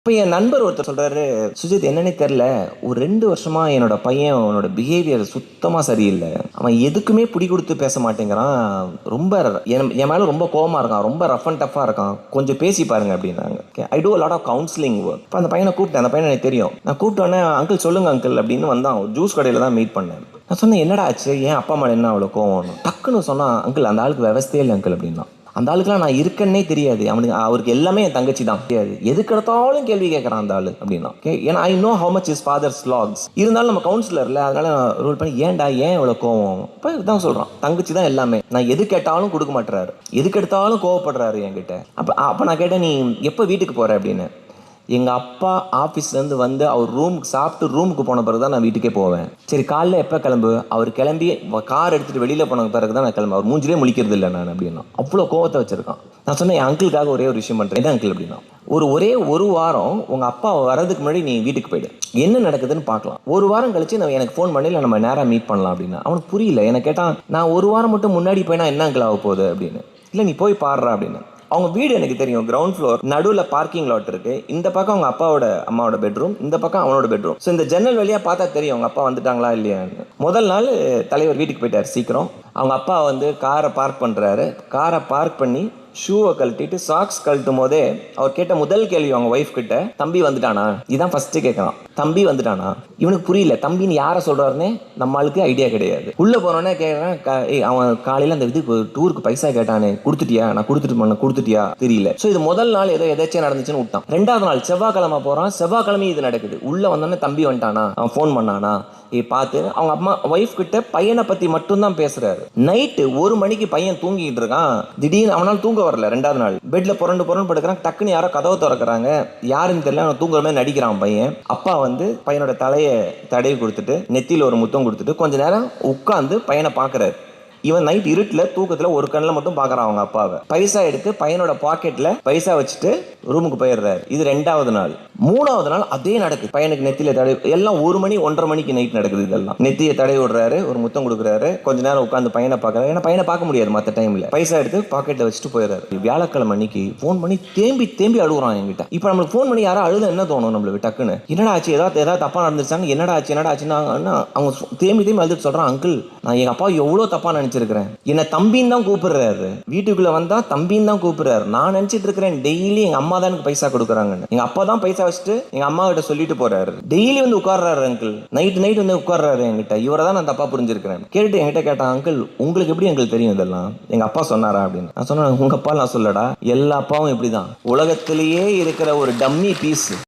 இப்ப என் நண்பர் ஒருத்தர் சொல்றாரு, "சுஜித் என்னன்னே தெரியல. ஒரு 2 வருஷமா என்னோட பையன் அவனோட பிஹேவியர் சுத்தமா சரியில்ல. அவன் எதுக்குமே புடி குடுத்து பேச மாட்டேங்கிறான். ரொம்ப என் மேல ரொம்ப கோவமா இருக்கான். ரொம்ப ரஃப் அண்ட் டஃப்பா இருக்கான். கொஞ்சம் பேசி பாருங்க" அப்படின்னாங்க. ஐ two a lot of counseling work. இப்ப அந்த பையனை கூப்பிட்டேன். அந்த பையனை எனக்கு தெரியும். நான் கூப்பிட்ட உடனே, "அங்கிள் சொல்லுங்க அங்கிள்" அப்படின்னு வந்தான். ஒரு ஜூஸ் கடையில தான் மீட் பண்ணேன். நான் சொன்னேன், "என்னடா ஆச்சு? ஏன் அப்பா மேல என்ன அவ்வளவு கோவம்?" டக்குன்னு சொன்னா, "அங்கிள் அந்த ஆளுக்கு விவசாயே இல்லை அங்கிள்" அப்படின்னா. அந்த ஆளுக்குலாம் நான் இருக்கேன்னே தெரியாது. அவருக்கு எல்லாமே என் தங்கச்சி தான் தெரியாது. எதுக்கு எடுத்தாலும் கேள்வி கேட்கறான் அந்த ஆளு அப்படின்னா. ஏன்னா I know how much is father's lakhs. இருந்தாலும் நம்ம கவுன்சிலர்ல, அதனால ரூல் பண்ணி, ஏன்டா ஏன் இவ்வளவு கோவம்? இப்போ இதான் சொல்றான், தங்கச்சி தான் எல்லாமே. நான் எது கேட்டாலும் கொடுக்க மாட்டேறாரு, எதுக்கு எடுத்தாலும் கோவப்படுறாரு என்கிட்ட. அப்ப நான் கேட்டேன், "நீ எப்போ வீட்டுக்கு போற?" அப்படின்னு. எங்கள் அப்பா ஆஃபீஸ்லேருந்து வந்து அவர் ரூமுக்கு சாப்பிட்டு ரூமுக்கு போன பிறகு தான் நான் வீட்டுக்கே போவேன். சரி காலைல எப்போ கிளம்பு? அவர் கிளம்பி கார் எடுத்துகிட்டு வெளியில் போன பிறகு தான் நான் கிளம்பு. அவர் மூஞ்சிலே முழிக்கிறது இல்லை நான் அப்படின்னா. அவ்வளோ கோவத்தை வச்சுருக்கான். நான் சொன்னேன், என் அங்கிளுக்காக ஒரே ஒரு விஷயம் பண்ணுறேன். என்ன அங்கிள் அப்படின்னா, ஒரே ஒரு வாரம் உங்கள் அப்பா வரதுக்கு முன்னாடி நீ வீட்டுக்கு போயிடு, என்ன நடக்குதுன்னு பார்க்கலாம். ஒரு வாரம் கழிச்சு நான் எனக்கு ஃபோன் பண்ணி, இல்லை நம்ம நேராக மீட் பண்ணலாம் அப்படின்னா. அவனுக்கு புரியல. எனக்கு கேட்டான், நான் ஒரு வாரம் மட்டும் முன்னாடி போயினா என்ன அங்கிள் ஆக போகுது அப்படின்னு. இல்லை நீ போய் பாடுறா அப்படின்னு. அவங்க வீடு எனக்கு தெரியும், கிரவுண்ட் ஃப்ளோர், நடுவில் பார்க்கிங் லாட் இருக்கு. இந்த பக்கம் அவங்க அப்பாவோட அம்மாவோட பெட்ரூம், இந்த பக்கம் அவனோட பெட்ரூம். ஸோ இந்த ஜன்னல் வழியாக பார்த்தா தெரியும் அவங்க அப்பா வந்துட்டாங்களா இல்லையான்னு. முதல் நாள் தலைவர் வீட்டுக்கு போயிட்டார் சீக்கிரம். அவங்க அப்பா வந்து காரை பார்க் பண்ணுறாரு. காரை பார்க் பண்ணி ஷூவை கழட்டிட்டு சாக்ஸ் கழட்டும் போதே அவர் கேட்ட முதல் கேள்வி அவங்க ஒய்ஃப் கிட்ட, "தம்பி வந்துட்டானா?" இதான் ஃபர்ஸ்ட் கேட்கறான். தம்பி வந்துட்டானா? இவனுக்கு புரியல, தம்பின்னு யாரை சொல்றாருன்னு நம்மளுக்கு ஐடியா கிடையாது. உள்ள போனோடனே கேட்கறேன், அவன் காலையில அந்த இதுக்கு டூருக்கு பைசா கேட்டானே, கொடுத்துட்டியா? நான் கொடுத்துட்டியா தெரியல. ஸோ இது முதல் நாள் ஏதோ எதாச்சும் நடந்துச்சுன்னு விட்டான். ரெண்டாவது நாள் செவ்வாய்க்கிழமை போறான். செவ்வாய்க்கிழமை இது நடக்குது. உள்ள வந்தோடனே தம்பி வந்துட்டானா, அவன் ஃபோன் பண்ணானா பார்த்து அவங்க அம்மா ஒய்ஃப் கிட்ட பையனை பத்தி மட்டும் தான் பேசுறாரு. நைட்டு 1 மணிக்கு பையன் தூங்கிட்டு இருக்கான். திடீர்னு அவனால் தூங்க வரல. ரெண்டாவது நாள் பெட்ல புரண்டு படுக்கிறான். டக்குன்னு யாரோ கதவை திறக்கிறாங்க. யாருன்னு தெரியல. அவன் தூங்குற மாதிரி நடிக்கிறான் பையன். அப்பா வந்து பையனோட தலையை தடவி கொடுத்துட்டு நெத்தியில ஒரு முத்தம் கொடுத்துட்டு கொஞ்ச நேரம் உட்காந்து பையனை பாக்குறாரு. இவன் நைட் இருட்டில் தூக்கத்தில் ஒரு கண்ணில் மட்டும் பார்க்குறான் அவங்க அப்பாவை. பைசா எடுத்து பையனோட பாக்கெட்டில் பைசா வச்சுட்டு ரூமுக்கு போயிடுறாரு. இது 2வது நாள். 3வது நாள் அதே நடக்குது. பையனுக்கு நெத்தியில தடவி, எல்லாம் 1 மணி 1:30 மணிக்கு நைட் நடக்குது. இதெல்லாம் நெத்தியை தடவி விடுறாரு, ஒரு முத்தம் கொடுக்குறாரு, கொஞ்ச நேரம் உட்காந்து பையனை பார்க்குறாரு. ஏன்னா பையனை பார்க்க முடியாது மற்ற டைமில். பைசா எடுத்து பாக்கெட்டில் வச்சுட்டு போயிடுறாரு. வியாழக்கிழமை அன்னைக்கு ஃபோன் பண்ணி தேம்பி அழுகுறான் என்கிட்ட. இப்போ நம்மளுக்கு ஃபோன் பண்ணி யாரும் அழுத என்ன தோணும் நம்மளுக்கு டக்குன்னு? என்னடா ஆச்சு? ஏதாவது தப்பா நடந்துச்சாங்க? என்னடா ஆச்சுன்னா அவங்க தேம்பி அழுதுட்டு சொல்றான், "அங்கிள் நான் எங்கள் அப்பா எவ்வளோ தப்பா நினைச்சிருக்கிறேன். என்ன தம்பின்னு தான் கூப்பிடுறாரு. வீட்டுக்குள்ள வந்தா தம்பின்னு தான் கூப்பிடுறாரு. நான் நினைச்சிட்டு இருக்கிறேன் டெய்லி எங்க அம்மா தான் எனக்கு பைசா கொடுக்குறாங்கன்னு. எங்க அப்பா தான் பைசா வச்சுட்டு எங்க அம்மா கிட்ட சொல்லிட்டு போறாரு. டெய்லி வந்து உட்கார்றாரு அங்கிள். நைட் வந்து உட்கார்றாரு என்கிட்ட. இவரை தான் நான் தப்பா புரிஞ்சிருக்கிறேன்." கேட்டு என்கிட்ட கேட்டான், "அங்கிள் உங்களுக்கு எப்படி எங்களுக்கு தெரியும் இதெல்லாம்? எங்க அப்பா சொன்னாரா?" அப்படின்னு. நான் சொன்னேன், "உங்க அப்பா நான் சொல்லடா. எல்லா அப்பாவும் இப்படிதான். உலகத்திலேயே இருக்கிற ஒரு டம்மி பீஸ்